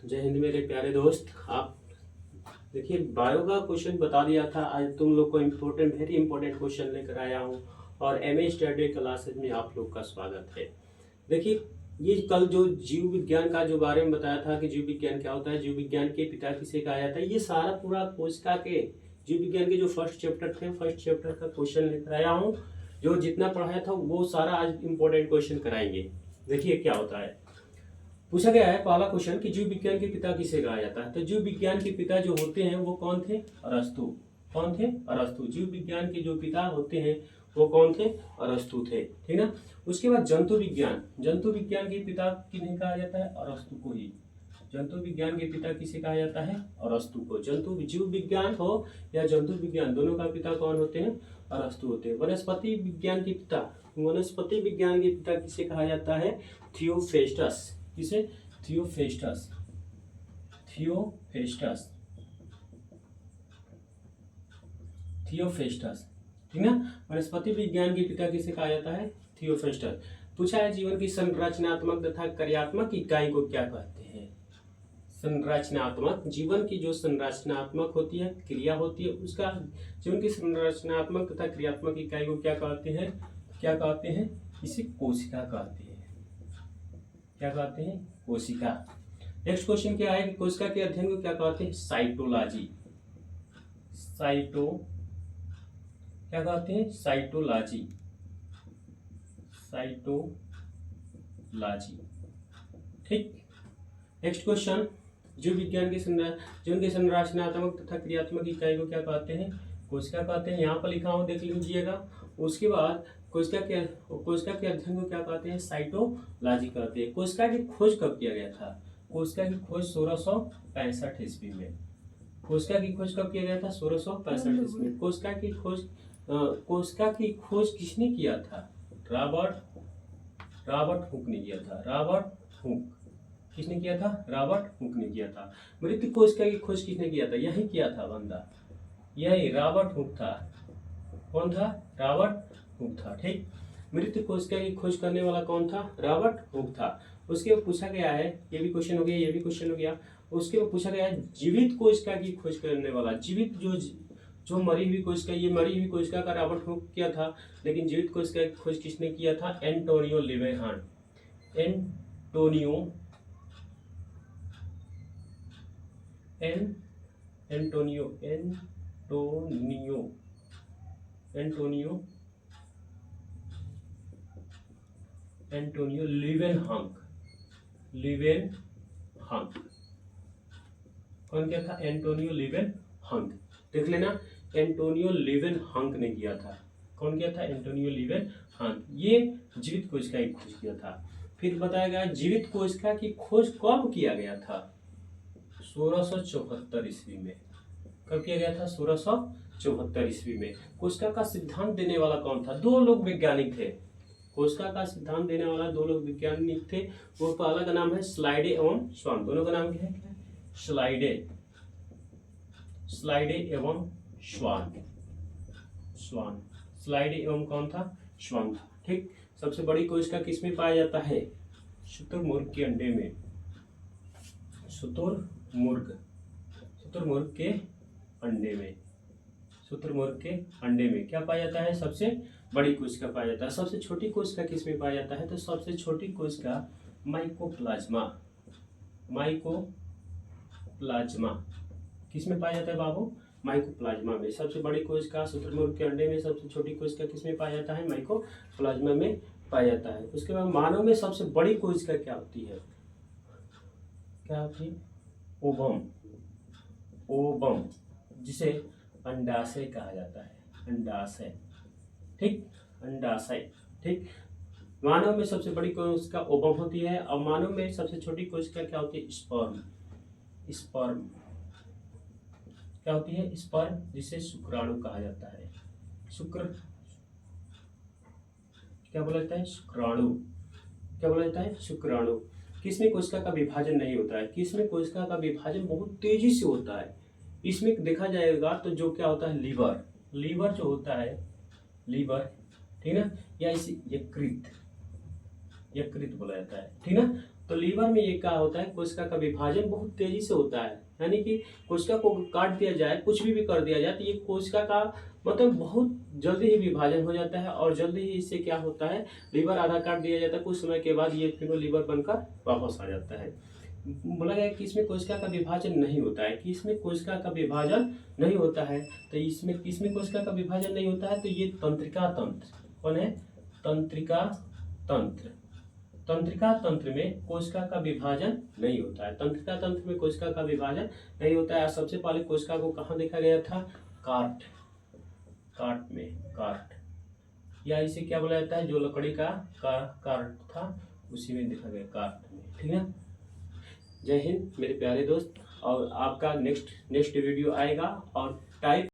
जय हिंद मेरे प्यारे दोस्त। आप देखिए, बायो का क्वेश्चन बता दिया था। आज तुम लोग को इम्पोर्टेंट, वेरी इंपॉर्टेंट क्वेश्चन लेकर आया हूँ और एमए स्टडी क्लासेज में आप लोग का स्वागत है। देखिए, ये कल जो जीव विज्ञान का जो बारे में बताया था कि जीव विज्ञान क्या होता है, जीव विज्ञान के पिता किसे कहा जाता है, ये सारा पूरा कोशिका के जीव विज्ञान के जो फर्स्ट चैप्टर थे, फर्स्ट चैप्टर का क्वेश्चन लेकर आया हूँ। जो जितना पढ़ाया था वो सारा आज इंपॉर्टेंट क्वेश्चन कराएंगे। देखिए क्या होता है। पूछा गया है पहला क्वेश्चन कि जीव विज्ञान के पिता किसे कहा जाता है। तो जीव विज्ञान के पिता जो होते हैं वो कौन थे? अरस्तु। कौन थे? अरस्तु। जीव विज्ञान के जो पिता होते हैं वो कौन थे? अरस्तु थे। ठीक ना। उसके बाद जंतु विज्ञान, जंतु विज्ञान के पिता किन्हें कहा जाता है? अरस्तु को ही। जंतु विज्ञान के पिता किसे कहा जाता है? अरस्तु को। जंतु जीव विज्ञान हो या जंतु विज्ञान, दोनों का पिता कौन होते हैं? अरस्तु होते हैं। वनस्पति विज्ञान के पिता, वनस्पति विज्ञान के पिता किसे कहा जाता है? थियोफेस्टस। किसे? थियोफेस्टस। थियोफेस्टस। थियोफेस्टस। ठीक ना। वनस्पति विज्ञान के पिता किसे कहा जाता है? थियोफेस्टस। पूछा है जीवन की संरचनात्मक तथा क्रियात्मक इकाई को क्या कहते हैं? संरचनात्मक, जीवन की जो संरचनात्मक होती है, क्रिया होती है, उसका जीवन की संरचनात्मक तथा क्रियात्मक इकाई को क्या कहते हैं? क्या कहते हैं? इसे कोशिका कहते हैं। क्या कहते हैं? कोशिका। नेक्स्ट क्वेश्चन क्या है कि कोशिका के अध्ययन को क्या कहते हैं? साइटोलॉजी। क्या कहते हैं? साइटोलॉजी। साइटोलॉजी। ठीक। नेक्स्ट क्वेश्चन, जीव विज्ञान के जीवन की संरचनात्मक तथा क्रियात्मक इकाई को क्या कहते हैं? कोशिका कहते हैं। यहाँ पर लिखा हूँ, देख लीजिएगा। उसके बाद कोशिका के अध्ययन को क्या कहते हैं? साइटोलॉजी कहते हैं। कोशिका की खोज कब किया गया था? कोशिका की खोज 1665 ईस्वी में। कोशिका की खोज कब किया गया था? 1665 ईस्वी में। कोशिका की खोज किसने किया था? रॉबर्ट हुक ने किया था। Robert Hooke. किसने किया था? रॉबर्ट हुक ने किया था। मृत कोशिका की खोज किसने किया था? यही किया था बंदा, यही रॉबर्ट हुक था। कौन था? रॉबर्ट हुक था। ठीक। मृत कोशिका की खोज करने वाला कौन था? रॉबर्ट हुक था। उसके बाद पूछा गया है, ये भी क्वेश्चन हो गया, ये भी क्वेश्चन हो गया। उसके बाद पूछा गया है जीवित कोशिका की खोज करने वाला, जीवित जो मरी हुई कोशिका, ये मरी हुई कोशिका का रॉबर्ट हुक किया था, लेकिन जीवित कोशिका की खोज किसने किया था? एंटोनियो लीवेनहार्ड। एंटोनियो लीवेनहांक। कौन किया था? एंटोनियो लीवेनहांक। देख लेना, एंटोनियो लीवेनहांक ने किया था। कौन किया था? एंटोनियो लीवेनहांक। ये जीवित कोशिका की खोज किया था। फिर बताया गया जीवित कोशिका की खोज कब किया गया था? 1674 ईस्वी में। कब किया गया था? 1674 ईस्वी में। कोशिका का सिद्धांत देने वाला कौन था? दो लोग वैज्ञानिक थे। कोशिका का सिद्धांत देने वाला दो लोग वैज्ञानिक थे। वो पहला का नाम है स्लाइडे एवं स्वान। दोनों का नाम क्या है? स्लाइडे एवं स्वान। स्लाइडे एवं कौन था? स्वान था। ठीक। सबसे बड़ी कोशिका किसमें पाया जाता है? शुतुरमुर्ग के अंडे में। शुतुरमुर्ग के अंडे में क्या पाया जाता है? सबसे बड़ी कोशिका पाया जाता है। सबसे छोटी कोशिका किसमें पाया जाता है? तो सबसे छोटी कोशिका माइकोप्लाज्मा किसमें पाया जाता है बाबू? माइकोप्लाज्मा में। सबसे बड़ी कोशिका शुतुरमुर्ग के अंडे में, सबसे छोटी कोशिका किसमें पाया जाता है? माइकोप्लाज्मा में पाया जाता है। उसके बाद मानव में सबसे बड़ी कोशिका क्या होती है? ओवम, जिसे अंडाशय कहा जाता है। अंडाशय। ठीक। अंडाशय। ठीक। मानव में सबसे बड़ी कोशिका ओवम होती है और मानव में सबसे छोटी कोशिका क्या होती है? स्पर्म। क्या होती है? स्पर्म, जिसे शुक्राणु कहा जाता है। क्या बोला जाता है? शुक्राणु। क्या बोला जाता है? शुक्राणु। किसमें कोशिका का विभाजन नहीं होता है? किसमें कोशिका का विभाजन बहुत तेजी से होता है? इसमें देखा जाएगा तो जो क्या होता है? लीवर जो होता है, ठीक ना, या इसे यकृत बोला जाता है। ठीक ना। तो लीवर में ये क्या होता है, कोशिका का विभाजन बहुत तेजी से होता है, यानी कि कोशिका को काट दिया जाए, कुछ भी कर दिया जाए, तो ये कोशिका का मतलब बहुत जल्दी ही विभाजन हो जाता है और जल्दी ही इससे क्या होता है, लीवर आधा काट दिया जाता है, कुछ समय के बाद ये फिर लीवर बनकर वापस आ जाता है। बोला गया कि इसमें कोशिका का विभाजन नहीं होता है, कि इसमें कोशिका का विभाजन नहीं होता है। तो इसमें कोशिका का विभाजन नहीं होता है, तो ये तंत्रिका तंत्र कौन है, तंत्रिका तंत्र। तंत्रिका तंत्र में कोशिका का विभाजन नहीं होता है, तंत्रिका तंत्र में कोशिका का विभाजन नहीं होता है। सबसे पहले कोशिका को कहाँ देखा गया था, काट में, काट या इसे क्या बोला जाता है, जो लकड़ी का काट था उसी में देखा गया, काट में। ठीक है, जय हिंद मेरे प्यारे दोस्त। और आपका नेक्स्ट वीडियो आएगा और टाइप